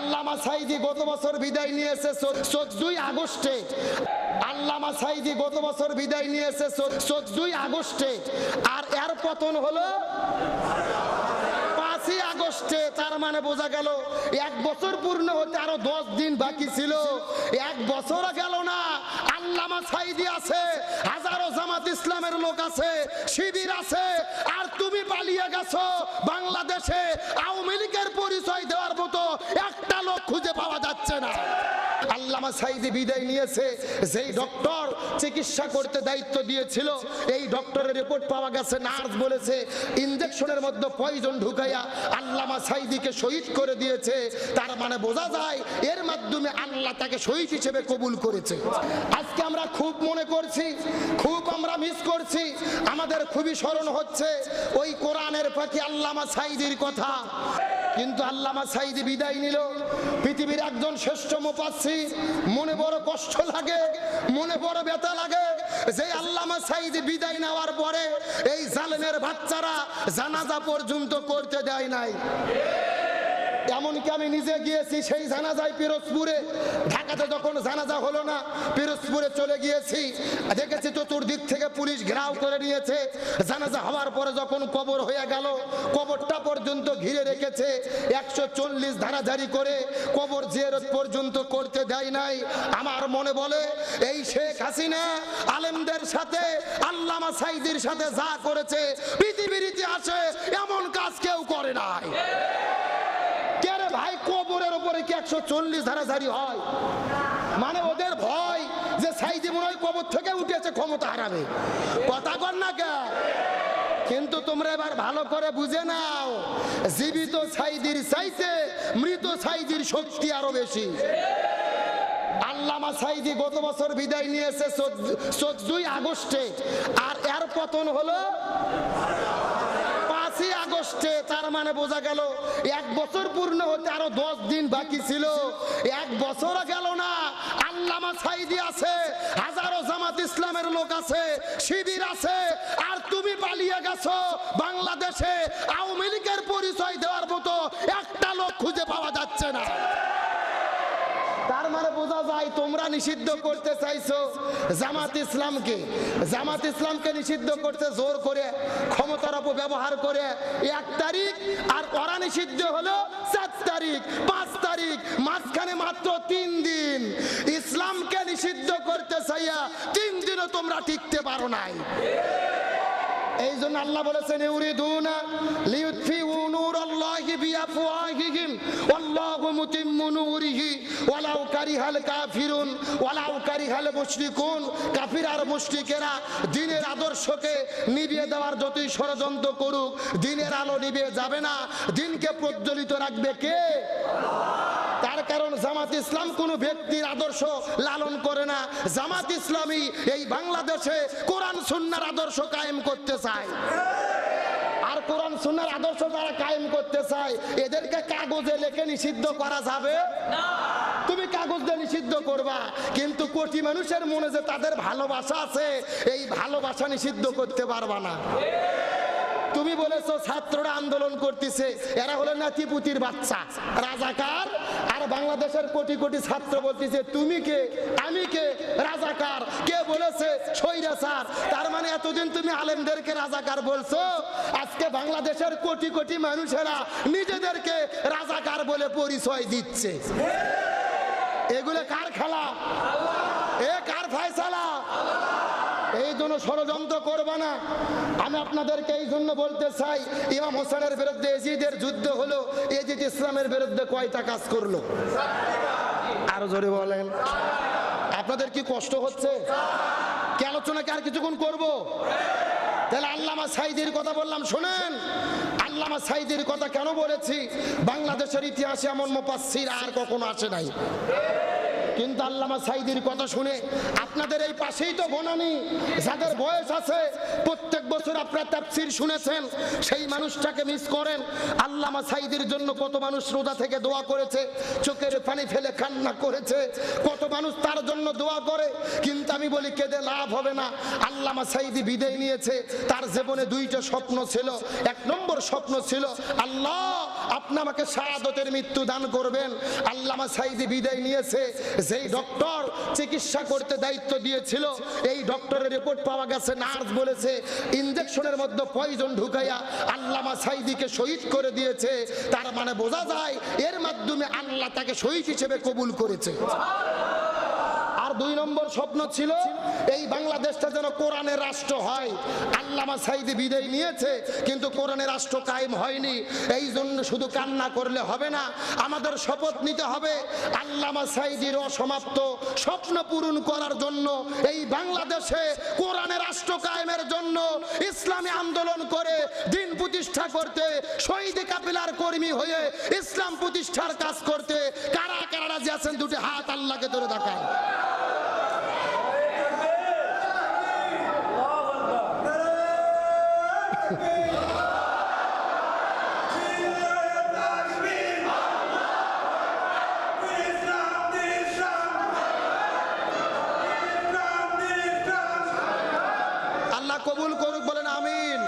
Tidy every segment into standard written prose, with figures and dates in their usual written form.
আল্লামা সাঈদী গত বছর বিদায় নিয়েছে 14 আগস্টে। আল্লামা সাঈদী গত বছর বিদায় নিয়েছে 14 আগস্টে, আর এর পতন হলো 5 আগস্টে। তার মানে বোঝা গেল 1 বছর পূর্ণ হতে আরো 10 দিন বাকি ছিল। 1 বছর গেল না, আল্লামা সাঈদী আছে, হাজারো জামাত ইসলামের লোক আছে, শিবির আছে, আর তুমি পালিয়ে গেছো। বাংলাদেশে আওয়ামী লীগের পরিচয় দেওয়ার মতো একটা লোক খুঁজে পাওয়া যাচ্ছে না। আল্লামা সাঈদী বিদায় নিয়েছে, যেই ডক্টর চিকিৎসা করতে দায়িত্ব দিয়েছিল, এই ডক্টরের রিপোর্ট পাওয়া গেছে, নার্স বলেছে ইনজেকশনের মধ্যে পয়জন ঢুকাইয়া আল্লামা সাঈদীকে শহীদ করে দিয়েছে। তার মানে বোঝা যায় এর মাধ্যমে আল্লাহ তাকে শহীদ হিসেবে কবুল করেছে। আজকে আমরা খুব মনে করছি, খুব আমরা মিস করছি, আমাদের খুবই স্মরণ হচ্ছে ওই কোরআনের পাখি আল্লামা সাঈদীর কথা। কিন্তু আল্লামা সাঈদী বিদায় নিল, পৃথিবীর একজন শ্রেষ্ঠ মুফাসসির। মনে বড় কষ্ট লাগে, মনে বড় ব্যথা লাগে যে আল্লামা সাঈদী বিদায় নেওয়ার পরে এই জালেমের বাচ্চারা জানাজা পর্যন্ত করতে দেয় নাই। এমনকি আমি নিজে গিয়েছি সেই জানাজায় পিরোজপুরে। ঢাকাতে যখন জানাজা হলো না, পিরোজপুরে চলে গিয়েছি, দেখেছি চতুর্দিক থেকে পুলিশ ঘেরাও করে নিয়েছে। জানাজা হওয়ার পরে যখন কবর হয়ে গেল, কবরটা পর্যন্ত ঘিরে রেখেছে, 140 ধারা জারি করে কবর জিয়ারত পর্যন্ত করতে দেয় নাই। আমার মনে বলে এই শেখ হাসিনা আলেমদের সাথে আল্লামা সাঈদীর সাথে যা করেছে পৃথিবীর ইতিহাসে এমন কাজ কেউ করে নাই। ভাই কবরের উপরে কি 140 ধারা জারি হয়? মানে ওদের ভয় যে সাঈদী মনে হয় কবর থেকে উঠেছে, ক্ষমতা হারাবে, কথা কর না কে? কিন্তু তোমরা এবার ভালো করে বুঝে নাও, জীবিত সাঈদীর চাইতে মৃত সাঈদীর শক্তি আরো বেশি। আল্লামা সাঈদী গত বছর বিদায় নিয়েছে 14 আগস্টে, আর এর পতন হলো 5 আগস্টে। তার মানে বোঝা গেল 1 বছর পূর্ণ হতে আরো 10 দিন বাকি ছিল। 1 বছর গেল না, আল্লামা সাঈদী আছে, হাজারো জামাত ইসলামের লোক আছে, শিবির আছে, আর তুমি পালিয়ে গেছো। বাংলাদেশে আওয়ামী লীগের পরিচয় দেওয়ার মতো একটা লোক খুঁজে পাওয়া যাচ্ছে না। তার মানে বোঝা যায় তোমরা নিষিদ্ধ করতে চাইছো জামাত ইসলামকে। জামাত ইসলামকে নিষিদ্ধ করতে জোর করে, ক্ষমতার অপব্যবহার করে 1 তারিখ, আর ওরা নিষিদ্ধ হলো 4 তারিখ, 5 তারিখ, মাঝখানে মাত্র 3 দিন। ইসলামকে নিষিদ্ধ করতে চাইয়া 3 দিনও তোমরা টিকতে পারো নাই। এই জন্য আল্লাহ বলেছেন ইউরিদুনা লিইউতফিউ নূরাল্লাহি বিআফওয়াহিহিম ওয়াল্লাহু মুতিম্মু নূরিহি ওয়ালাউ কারিহাল কাফিরুন ওয়ালাউ কারিহাল মুশরিকুন। কাফির আর মুশরিকেরা দ্বীনের আদর্শকে নিভিয়ে দেওয়ার যতই ষড়যন্ত্র করুক, দ্বীনের আলো নিভিয়ে যাবে না। দ্বীনকে প্রজ্বলিত রাখবে কে? তার কারণ জামাত ইসলাম কোনো ব্যক্তির আদর্শ লালন করে না। জামাত ইসলামী এই বাংলাদেশে কোরআন সুন্নাহর আদর্শ কায়েম করতে চায়। আর কোরআন সুন্নাহর আদর্শ যারা কায়েম করতে চায় এদেরকে কাগজে লিখে নিষিদ্ধ করা যাবে না। তুমি কাগজ দিয়ে নিষিদ্ধ করবা, কিন্তু কোটি মানুষের মনে যে তাদের ভালোবাসা আছে, এই ভালোবাসা নিষিদ্ধ করতে পারবা না। তুমি বলেছো ছাত্ররা আন্দোলন করতেছে, এরা হলো নাতিপুতির বাচ্চা, রাজাকার। আর বাংলাদেশের কোটি কোটি ছাত্র বলতেছে তুমি কে, আমি কে, রাজাকার। কে বলেছে? স্বৈরাচার। তার মানে এতদিন তুমি আলেমদেরকে রাজাকার বলছো, আজকে বাংলাদেশের কোটি কোটি মানুষেরা নিজেদেরকে রাজাকার বলে পরিচয় দিচ্ছে। এগুলো কার খেলা? এ কার ফয়সালা? এই জন্য ষড়যন্ত্র করবে না। আমি আপনাদেরকে এই জন্য বলতে চাই, ইমাম হোসেনের বিরুদ্ধে এজিদের যুদ্ধ হলো, এজিদ ইসলামের বিরুদ্ধে কয়টা কাজ করলো? আরো জোরে বলেন। আপনাদের কি কষ্ট হচ্ছে? কি আলোচনাকে আর কিছুক্ষণ করবো? তাহলে আল্লামা সাঈদীর কথা বললাম, শোনেন। আল্লামা সাঈদীর কথা কেন বলেছি? বাংলাদেশের ইতিহাসে এমন মুফাসসির আর কখনো আসে নাই। কিন্তু আল্লামা সাঈদীর কথা শুনে আপনাদের এই পাশেই তো বনানী, যাদের বয়স আছে প্রত্যেক বছর আপনারা তাফসীর শুনেছেন, সেই মানুষটাকে মিস করেন। আল্লামা সাঈদীর জন্য কত মানুষ রোজা থেকে দোয়া করেছে, চোখের পানি ফেলে কান্না করেছে, কত মানুষ তার জন্য দোয়া করে। কিন্তু আমি বলি কেঁদে লাভ হবে না। আল্লামা সাঈদী বিদায় নিয়েছে, তার জীবনে দুইটা স্বপ্ন ছিল। এক নম্বর স্বপ্ন ছিল, আল্লাহ আপনি আমাকে শাহাদাতের মৃত্যু দান করবেন। আল্লামা সাঈদী বিদায় নিয়েছে, যেই ডক্টর চিকিৎসা করতে দায়িত্ব দিয়েছিল, এই ডক্টরের রিপোর্ট পাওয়া গেছে, নার্স বলেছে ইনজেকশনের মধ্যে পয়জন ঢুকাইয়া আল্লামা সাঈদীকে শহীদ করে দিয়েছে। তার মানে বোঝা যায় এর মাধ্যমে আল্লাহ তাকে শহীদ হিসেবে কবুল করেছে। আর দুই নম্বর স্বপ্ন ছিল এই বাংলাদেশটা যেন কোরআনের রাষ্ট্র হয়। আল্লামা সাঈদী বিদায় নিয়েছে, কিন্তু কোরআনের রাষ্ট্র কায়েম হয়নি। এই জন্য শুধু কান্না করলে হবে না, আমাদের শপথ নিতে হবে আল্লামা সাঈদীর অসমাপ্ত স্বপ্ন পূরণ করার জন্য, এই বাংলাদেশে কোরআনের রাষ্ট্র কায়েমের জন্য ইসলামী আন্দোলন করে দিন প্রতিষ্ঠা করতে, শহীদ কাফেলার কর্মী হয়ে ইসলাম প্রতিষ্ঠার কাজ করতে কারা কারা রাজি আছেন? দুটি হাত আল্লাহকে ধরে দেখান। আল্লাহ কবুল করুক, বলেন আমিন।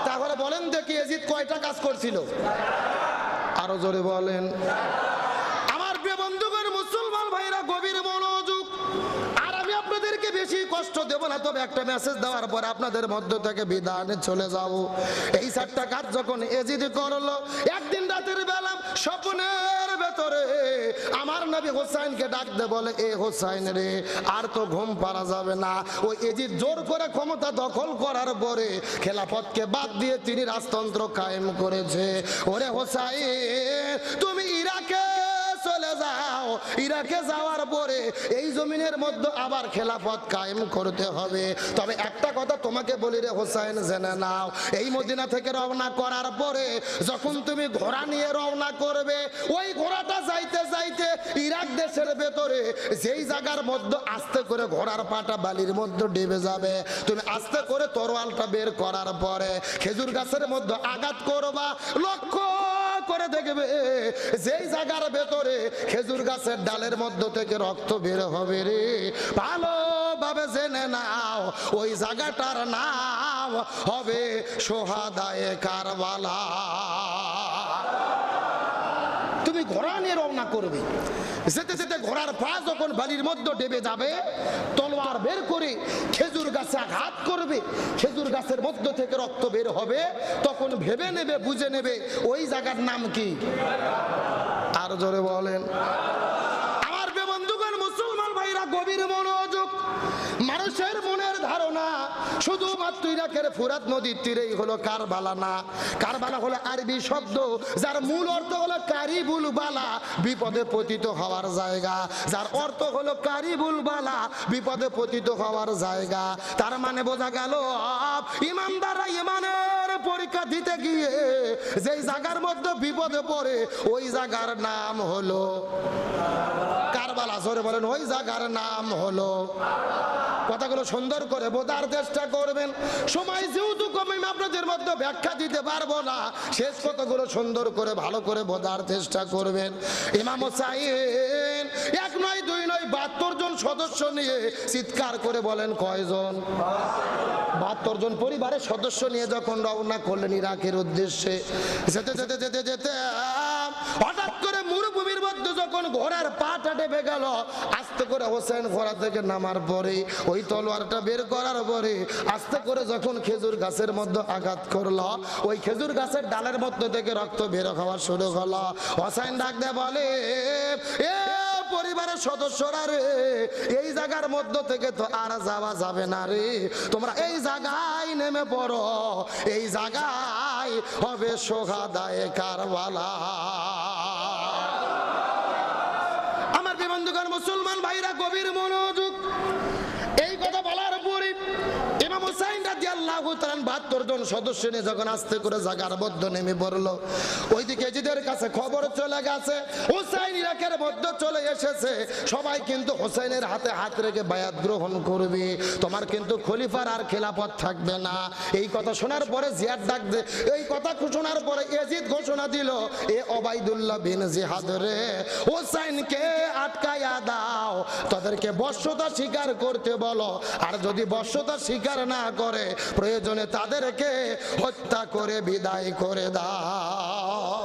তাহলে বলেন দেখি এজিদ কয়টা কাজ করছিল? আরো জোরে বলেন। আমার প্রিয় বন্ধুগণ, মুসলমান ভাইরা গভীর মনোযোগ। আর আমি আপনাদেরকে বেশি কষ্ট দেব না, তবে একটা মেসেজ দেওয়ার পর আপনাদের মধ্য থেকে বিদায় চলে যাব। এই চারটা কাজ যখন এজিদ করলো, একদিন রাতের বেলা স্বপ্নের ভেতরে আমার নবী হোসাইনকে ডাকতে বলে, এ হোসাইন রে, আর তো ঘুম পারা যাবে না। ওই এজিদ জোর করে ক্ষমতা দখল করার পরে খেলাফতকে বাদ দিয়ে তিনি রাজতন্ত্র কায়েম করেছে। ওরে হোসাইন, তুমি ইরাকে চলে যাও, ইরাকে যাওয়ার পরে এই জমিনের মধ্যে আবার খেলাফত কায়েম করতে হবে। তবে একটা কথা তোমাকে বলি রে হোসাইন, জেনে নাও, এই মদিনা থেকে রওনা করার পরে যখন তুমি ঘোড়া নিয়ে রওনা করবে, ওই ঘোড়াটা যাইতে যাইতে ইরাক দেশের ভেতরে যেই জায়গার মধ্যে আস্তে করে ঘোড়ার পাটা বালির মধ্যে ডেবে যাবে, তুমি আস্তে করে তরোয়ালটা বের করার পরে খেজুর গাছের মধ্যে আঘাত করবা। লক্ষ্য করে দেখবে যেই জায়গার ভেতরে খেজুর গাছের ডালের মধ্য থেকে রক্ত বের হবে রে, ভালোভাবে জেনে নাও ওই জায়গাটার নাম হবে সোহাদায়ে কারবালা। তুমি ঘোড়া নিয়ে রওনা করবে, যেতে যেতে ঘোড়ার পা যখন বালির মধ্যে ডেবে যাবে, তলোয়ার বের করে খেজুর গাছে আঘাত করবে, খেজুর গাছের মধ্য থেকে রক্ত বের হবে, তখন ভেবে নেবে, বুঝে নেবে ওই জায়গার নাম কি। আর জোরে বলেন। আমার বন্ধুগণ, মুসলমান ভাইরা গভীর মনোযোগ। মানুষের মনের ধারণা শুধুমাত্র ইরাকের ফুরাত নদীর তীরেই হলো কারবালা না। কারবালা হলো আরবি শব্দ, যার মূল অর্থ হলো কারিবুল বালা, বিপদে পতিত হওয়ার জায়গা। যার অর্থ হলো কারিবুল বালা, বিপদে পতিত হওয়ার জায়গা। তার মানে বোঝা গেল ইমানদাররা ইমানের পরীক্ষা দিতে গিয়ে যেই জায়গার মধ্যে বিপদে পড়ে, ওই জায়গার নাম হলো কারবালা। জোরে বলেন, ওই জায়গার নাম হলো। কথাগুলো সুন্দর করে বোঝার চেষ্টা করবেন। সময় যেহেতু কম, আমি আপনাদের মধ্যে ব্যাখ্যা দিতে পারবো না, শেষ কথাগুলো সুন্দর করে ভালো করে বোঝার চেষ্টা করবেন। ইমাম হোসাইন এক নয়, দুই নয়, 72 জন সদস্য নিয়ে চিৎকার করে বলেন কয়জন? 72 জন পরিবারের সদস্য নিয়ে যখন রওনা করলেন ইরাকের উদ্দেশ্যে, যেতে যেতে যেতে যেতে হঠাৎ করে মরুভূমির মধ্যে যখন ঘোড়ার পাটা ডেবে গেল, আস্তে করে হোসেন ঘোড়া থেকে নামার পরে ওই তলোয়ারটা বের করার পরে আস্তে করে যখন খেজুর গাছের মধ্যে আঘাত করলো, ওই খেজুর গাছের ডালের মধ্যে থেকে রক্ত বের হওয়া শুরু হলো। হোসেন ডাক দিয়ে বলে, এ পরিবারের সদস্যরা রে, এই জায়গার মধ্য থেকে তো আর যাওয়া যাবে না রে, তোমরা এই জায়গায় নেমে পড়ো, এই জায়গায় হবে সোহাদায়ে কারবালা। আমার বন্ধুগণ, মুসলমান ভাইরা গভীর মনোযোগ। এই কথা বলার পরে ইমাম হোসাইন রাদিয়াল্লাহু রাদিয়াল্লাহু তাআলা 72 জন সদস্য নিয়ে যখন আস্তে করে জায়গার মধ্যে নেমে পড়লো, ওইদিকে এজিদের কাছে খবর চলে গেছে হুসাইন ইরাকের মধ্যে চলে এসেছে। সবাই কিন্তু হুসাইনের হাতে হাত রেখে বায়াত গ্রহণ করবে, তোমার কিন্তু খলিফার আর খেলাফত থাকবে না। এই কথা শোনার পরে জিয়াদ ডাক দে, এই কথা শোনার পরে এজিদ ঘোষণা দিল, এ ওবাইদুল্লাহ বিন জিহাদ রে, হুসাইনকে আটকায়া দাও, তাদেরকে বশ্যতা স্বীকার করতে বলো, আর যদি বশ্যতা স্বীকার না করে প্রয়োজনে তাদেরকে হত্যা করে বিদায় করে দাও।